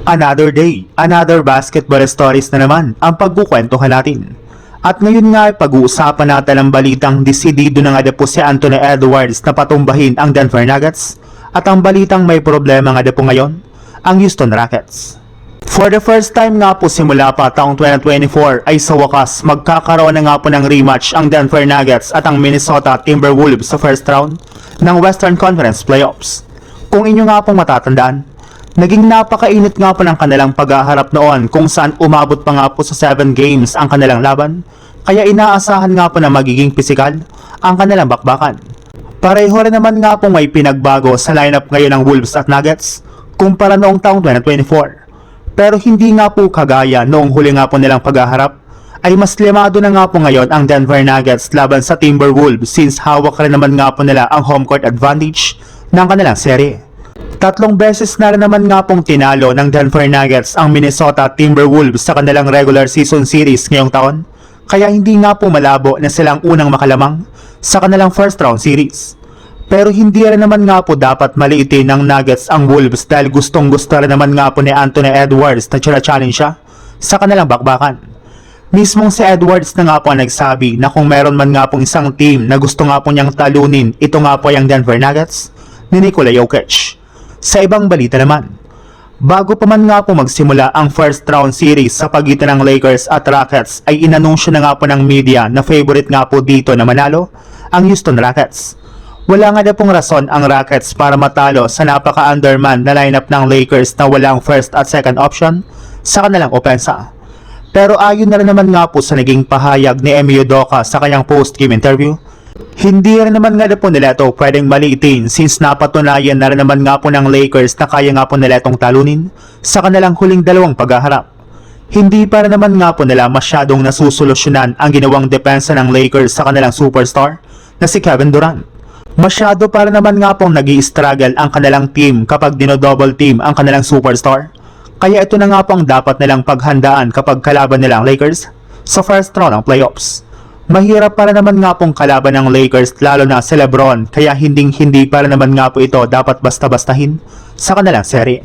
Another day, another basketball stories na naman ang pagkukwentuhan natin. At ngayon nga ay pag-uusapan natin ang balitang desidido na nga po si Anthony Edwards na patumbahin ang Denver Nuggets at ang balitang may problema nga po ngayon ang Houston Rockets. For the first time nga po simula pa taong 2024 ay sa wakas magkakaroon na nga po ng rematch ang Denver Nuggets at ang Minnesota Timberwolves sa first round ng Western Conference Playoffs. Kung inyo nga pong matatandaan, naging napakainit nga po ng kanilang paghaharap noon kung saan umabot pa nga po sa 7 games ang kanilang laban, kaya inaasahan nga po na magiging pisikal ang kanilang bakbakan. Pareho rin naman nga po may pinagbago sa lineup ngayon ng Wolves at Nuggets kumpara noong taong 2024. Pero hindi nga po kagaya noong huli nga po nilang paghaharap, ay mas limado na nga po ngayon ang Denver Nuggets laban sa Timberwolves since hawak rin naman nga po nila ang home court advantage ng kanilang serye. 3 beses na rin naman nga pong tinalo ng Denver Nuggets ang Minnesota Timberwolves sa kanilang regular season series ngayong taon, kaya hindi nga po malabo na silang unang makalamang sa kanilang first round series. Pero hindi rin naman nga po dapat maliitin ng Nuggets ang Wolves dahil gustong gusto rin naman nga po ni Anthony Edwards na challenge siya sa kanilang bakbakan. Mismong si Edwards na nga po ang nagsabi na kung meron man nga pong isang team na gusto nga po niyang talunin, ito nga po yung Denver Nuggets ni Nikola Jokic. Sa ibang balita naman, bago pa man nga po magsimula ang first round series sa pagitan ng Lakers at Rockets ay inanunsyo na nga po ng media na favorite nga po dito na manalo ang Houston Rockets. Wala nga na pong rason ang Rockets para matalo sa napaka-underman na lineup ng Lakers na walang first at second option sa kanilang opensa. Pero ayon na rin naman nga po sa naging pahayag ni Emi Udoka sa kanyang post-game interview, hindi rin naman nga po nila ito pwedeng maliitin since napatunayan na rin naman nga po ng Lakers na kaya nga po nila itong talunin sa kanilang huling 2 paghaharap. Hindi pa rin naman nga po nila masyadong nasusolusyonan ang ginawang depensa ng Lakers sa kanilang superstar na si Kevin Durant. Masyado pa rin naman nga pong nag-i-struggle ang kanilang team kapag dino-double team ang kanilang superstar. Kaya ito na nga po ang dapat nilang paghandaan kapag kalaban nila ang Lakers sa first round ng playoffs. Mahirap para naman nga pong kalaban ng Lakers lalo na si LeBron kaya hindi para naman nga po ito dapat basta-bastahin sa kanilang serye.